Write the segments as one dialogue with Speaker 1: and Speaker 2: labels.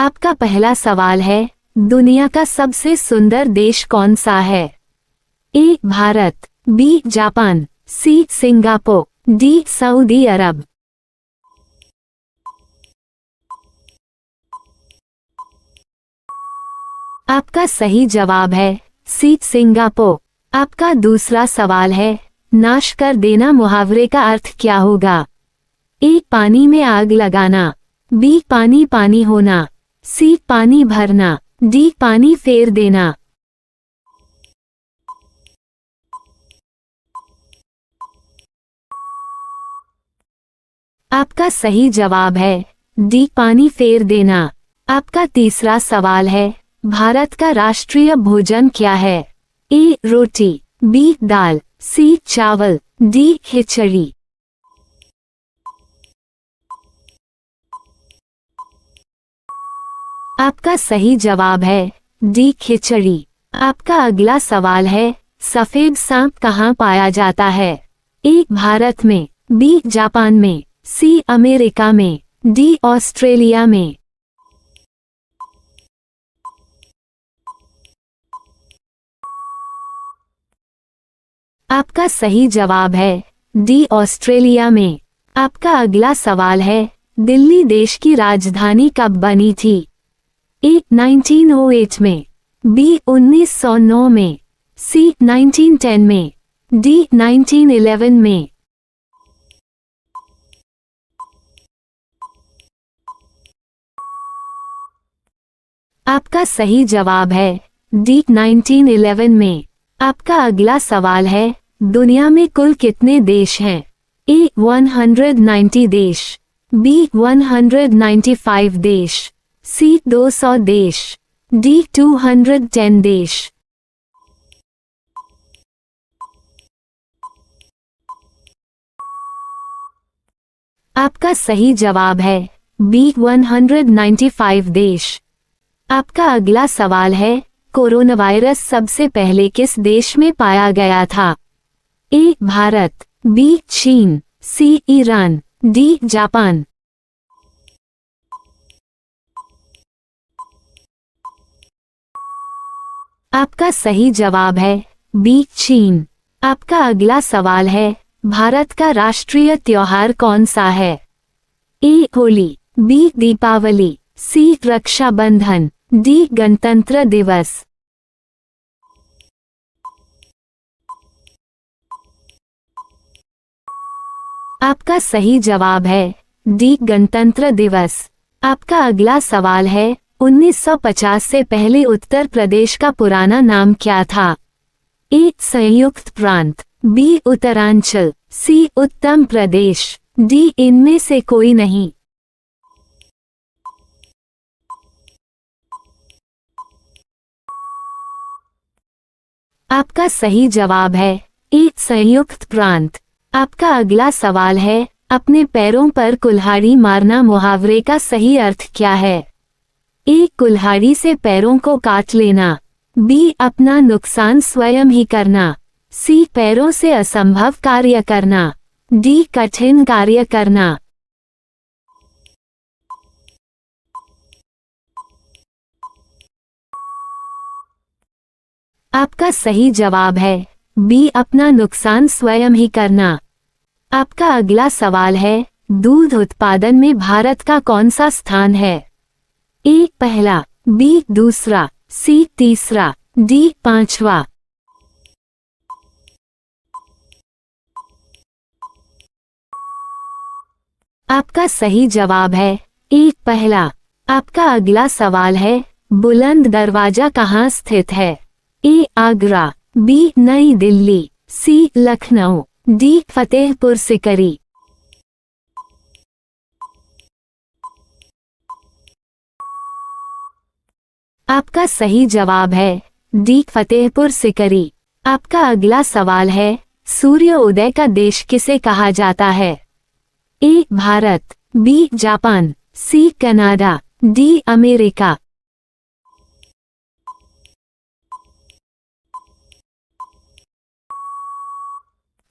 Speaker 1: आपका पहला सवाल है, दुनिया का सबसे सुंदर देश कौन सा है? A Bharat, B Japan, C Singapore, D Saudi Arab. आपका सही जवाब है सी सिंगापुर। आपका दूसरा सवाल है, नाश कर देना मुहावरे का अर्थ क्या होगा? ए पानी में आग लगाना, बी पानी पानी होना, सी पानी भरना, डी पानी फेर देना। आपका सही जवाब है डी पानी फेर देना। आपका तीसरा सवाल है, भारत का राष्ट्रीय भोजन क्या है? ए रोटी, बी दाल, सी चावल, डी खिचड़ी। आपका सही जवाब है डी खिचड़ी। आपका अगला सवाल है, सफेद सांप कहाँ पाया जाता है? ए भारत में, बी जापान में, सी अमेरिका में, डी ऑस्ट्रेलिया में। आपका सही जवाब है डी ऑस्ट्रेलिया में। आपका अगला सवाल है, दिल्ली देश की राजधानी कब बनी थी? ए 1908 में, बी 1909 में, सी 1910 में, डी 1911 में। आपका सही जवाब है डी 1911 में। आपका अगला सवाल है, दुनिया में कुल कितने देश हैं? ए 190 देश, बी 195 देश, सी 200 देश, डी 210 देश। आपका सही जवाब है बी 195 देश। आपका अगला सवाल है, कोरोना वायरस सबसे पहले किस देश में पाया गया था? ए भारत, बी चीन, सी ईरान, डी जापान। आपका सही जवाब है बी चीन। आपका अगला सवाल है, भारत का राष्ट्रीय त्योहार कौन सा है? ए होली, बी दीपावली, सी रक्षाबंधन, डी गणतंत्र दिवस। आपका सही जवाब है डी गणतंत्र दिवस। आपका अगला सवाल है, 1950 से पहले उत्तर प्रदेश का पुराना नाम क्या था? ए संयुक्त प्रांत, बी उत्तरांचल, सी उत्तम प्रदेश, डी इनमें से कोई नहीं। आपका सही जवाब है ए संयुक्त प्रांत। आपका अगला सवाल है, अपने पैरों पर कुल्हाड़ी मारना मुहावरे का सही अर्थ क्या है? ए कुल्हाड़ी से पैरों को काट लेना, बी अपना नुकसान स्वयं ही करना, सी पैरों से असंभव कार्य करना, डी कठिन कार्य करना। आपका सही जवाब है बी अपना नुकसान स्वयं ही करना। आपका अगला सवाल है, दूध उत्पादन में भारत का कौन सा स्थान है? ए पहला, बी दूसरा, सी तीसरा, डी पांचवा। आपका सही जवाब है ए पहला। आपका अगला सवाल है, बुलंद दरवाजा कहाँ स्थित है? ए आगरा, बी नई दिल्ली, सी लखनऊ, डी फतेहपुर सिकरी। आपका सही जवाब है डी फतेहपुर सिकरी। आपका अगला सवाल है, सूर्य उदय का देश किसे कहा जाता है? A Bharat, B Japan, C Canada, D America.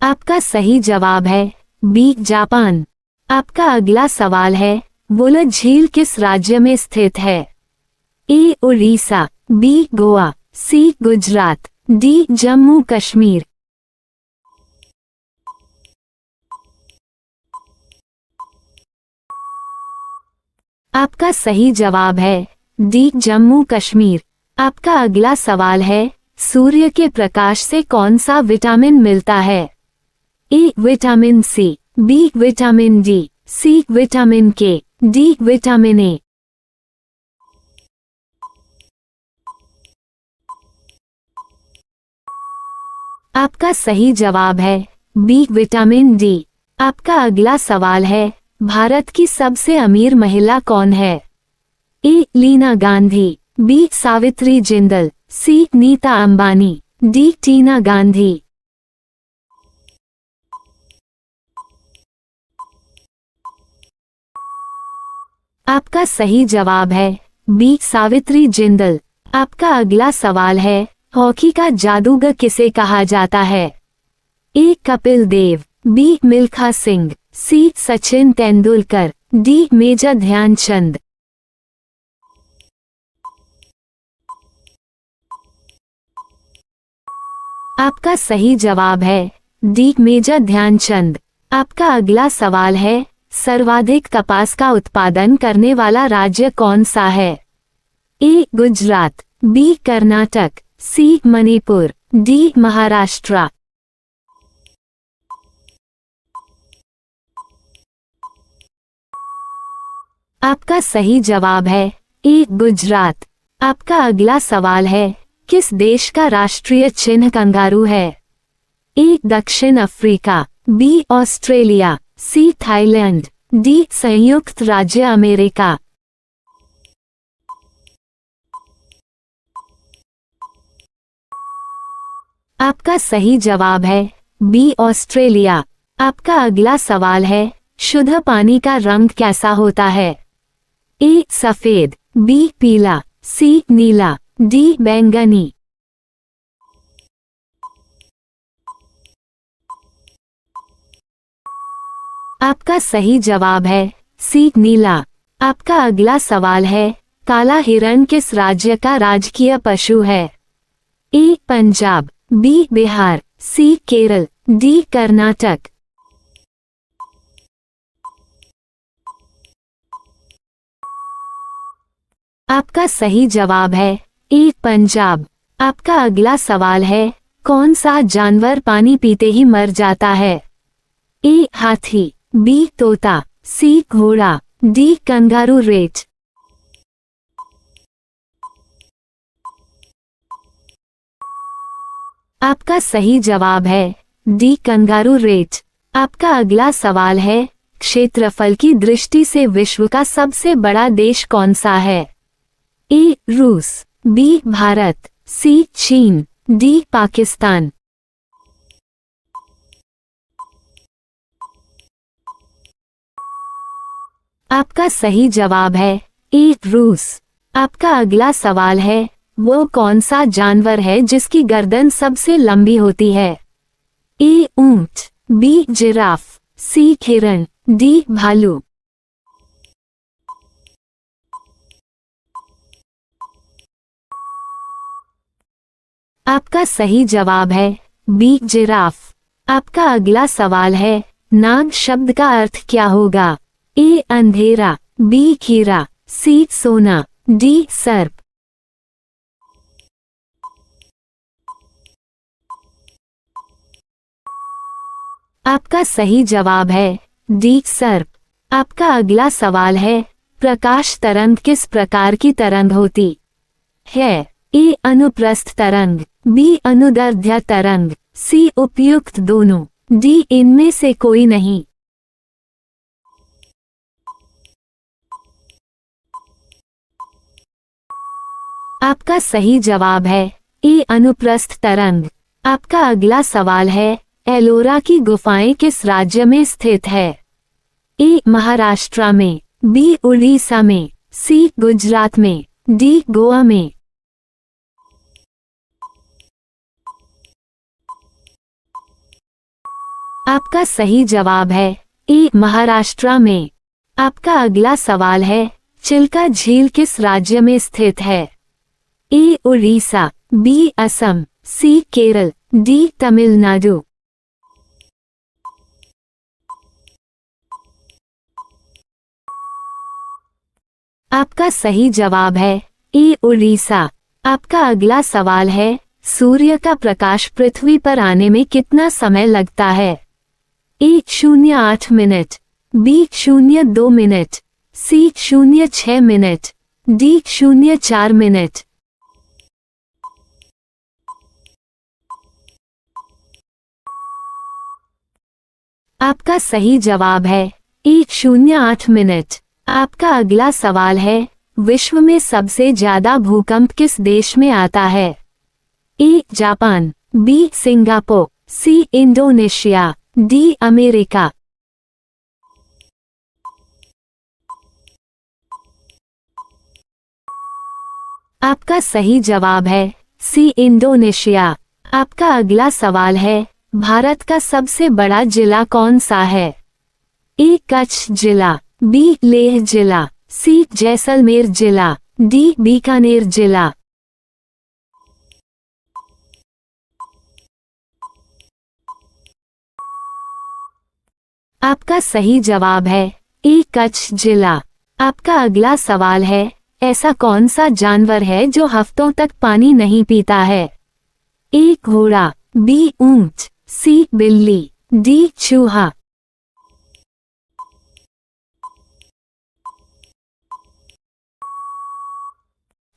Speaker 1: आपका सही जवाब है बी जापान। आपका अगला सवाल है, वुलर झील किस राज्य में स्थित है? ए उड़ीसा, बी गोवा, सी गुजरात, डी जम्मू कश्मीर। आपका सही जवाब है डी जम्मू कश्मीर। आपका अगला सवाल है, सूर्य के प्रकाश से कौन सा विटामिन मिलता है? A vitamin C, B vitamin D, C vitamin K, D vitamin A. आपका सही जवाब है बी विटामिन डी। आपका अगला सवाल है, भारत की सबसे अमीर महिला कौन है? ए लीना गांधी, बी सावित्री जिंदल, सी नीता अंबानी, डी टीना गांधी। आपका सही जवाब है बी सावित्री जिंदल। आपका अगला सवाल है, हॉकी का जादूगर किसे कहा जाता है? ए कपिल देव, बी मिल्खा सिंह, सी सचिन तेंदुलकर, डी मेजर ध्यानचंद। आपका सही जवाब है डी मेजर ध्यानचंद। आपका अगला सवाल है, सर्वाधिक कपास का उत्पादन करने वाला राज्य कौन सा है? ए गुजरात, बी कर्नाटक, सी मणिपुर, डी महाराष्ट्र। आपका सही जवाब है ए गुजरात। आपका अगला सवाल है, किस देश का राष्ट्रीय चिन्ह कंगारू है? ए दक्षिण Africa, B Australia, C Thailand, D संयुक्त राज्य अमेरिका। आपका सही जवाब है बी ऑस्ट्रेलिया। आपका अगला सवाल है, शुद्ध पानी का रंग कैसा होता है? ए सफेद, बी पीला, सी नीला, डी बैंगनी। आपका सही जवाब है सी नीला। आपका अगला सवाल है, काला हिरण किस राज्य का राजकीय पशु है? ए पंजाब, बी बिहार, सी केरल, डी कर्नाटक। आपका सही जवाब है ए पंजाब। आपका अगला सवाल है, कौन सा जानवर पानी पीते ही मर जाता है? ए हाथी, बी तोता, सी घोड़ा, डी कंगारू रेट। आपका सही जवाब है डी कंगारू रेट। आपका अगला सवाल है, क्षेत्रफल की दृष्टि से विश्व का सबसे बड़ा देश कौन सा है? ए रूस, बी भारत, सी चीन, डी पाकिस्तान। आपका सही जवाब है ए रूस। आपका अगला सवाल है, वो कौन सा जानवर है जिसकी गर्दन सबसे लंबी होती है? ए ऊंट, बी जिराफ, सी हिरण, डी भालू। आपका सही जवाब है बी जिराफ। आपका अगला सवाल है, नाग शब्द का अर्थ क्या होगा? ए अंधेरा, बी हीरा, सी सोना, डी सर्प। आपका सही जवाब है डी सर्प। आपका अगला सवाल है, प्रकाश तरंग किस प्रकार की तरंग होती है? ए अनुप्रस्थ तरंग, बी अनुदैर्ध्य तरंग, सी उपयुक्त दोनों, डी इनमें से कोई नहीं। आपका सही जवाब है ए अनुप्रस्थ तरंग। आपका अगला सवाल है, एलोरा की गुफाएं किस राज्य में स्थित है? ए महाराष्ट्र में, बी उड़ीसा में, सी गुजरात में, डी गोवा में। आपका सही जवाब है ए महाराष्ट्र में। आपका अगला सवाल है, चिल्का झील किस राज्य में स्थित है? ए उड़ीसा, बी असम, सी केरल, डी तमिलनाडु। आपका सही जवाब है ए उड़ीसा। आपका अगला सवाल है, सूर्य का प्रकाश पृथ्वी पर आने में कितना समय लगता है? ए 0.8 मिनट, बी 0.2 मिनट, सी 0.6 मिनट, डी 0.4 मिनट। आपका सही जवाब है ए 0.8 मिनट। आपका अगला सवाल है, विश्व में सबसे ज्यादा भूकंप किस देश में आता है? A Japan, B Singapore, C Indonesia, D America. आपका सही जवाब है सी इंडोनेशिया। आपका अगला सवाल है, भारत का सबसे बड़ा जिला कौन सा है? ए कच्छ जिला, बी लेह जिला, सी जैसलमेर जिला, डी बीकानेर जिला। आपका सही जवाब है ए कच्छ जिला। आपका अगला सवाल है, ऐसा कौन सा जानवर है जो हफ्तों तक पानी नहीं पीता है? ए घोड़ा, बी ऊंट, सी बिल्ली, डी चूहा।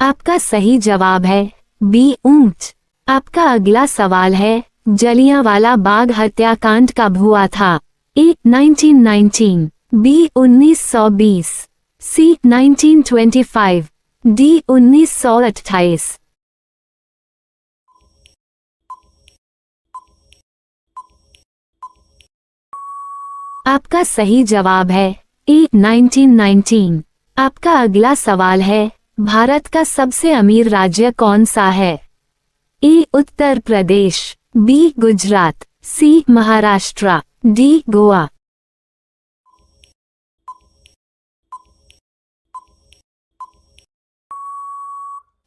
Speaker 1: आपका सही जवाब है बी ऊंट। आपका अगला सवाल है, जलियांवाला बाग हत्याकांड कब हुआ था? ए 1919, बी 1920, सी 1925, डी 1928। आपका सही जवाब है ए 1919। आपका अगला सवाल है, भारत का सबसे अमीर राज्य कौन सा है? ए उत्तर प्रदेश, बी गुजरात, सी महाराष्ट्र, डी गोवा।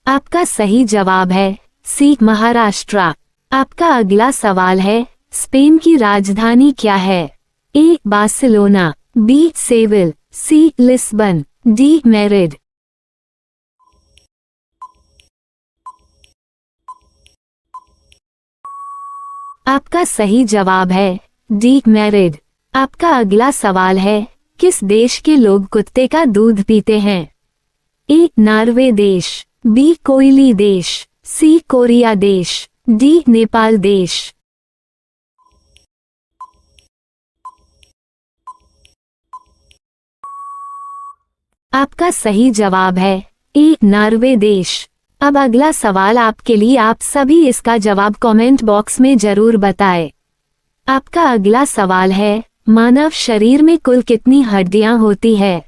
Speaker 1: आपका सही जवाब है सी महाराष्ट्र। आपका अगला सवाल है, स्पेन की राजधानी क्या है? ए बार्सिलोना, बी सेविल, सी लिस्बन, डी मैड्रिड। आपका सही जवाब है डी मैड्रिड। आपका अगला सवाल है, किस देश के लोग कुत्ते का दूध पीते हैं? ए नॉर्वे देश, बी कोयली देश, सी कोरिया देश, डी नेपाल देश। आपका सही जवाब है ए नॉर्वे देश। अब अगला सवाल आपके लिए, आप सभी इसका जवाब कमेंट बॉक्स में जरूर बताएं। आपका अगला सवाल है, मानव शरीर में कुल कितनी हड्डियां होती है?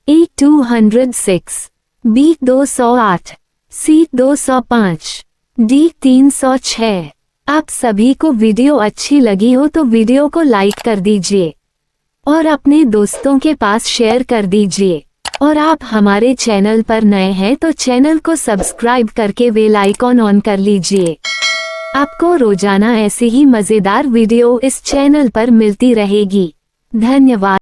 Speaker 1: ए 206, बी 208, सी 205, डी 306। आप सभी को वीडियो अच्छी लगी हो तो वीडियो को लाइक कर दीजिए और अपने दोस्तों के पास शेयर कर दीजिए। और आप हमारे चैनल पर नए हैं तो चैनल को सब्सक्राइब करके बेल आइकॉन ऑन कर लीजिए। आपको रोजाना ऐसी ही मजेदार वीडियो इस चैनल पर मिलती रहेगी। धन्यवाद।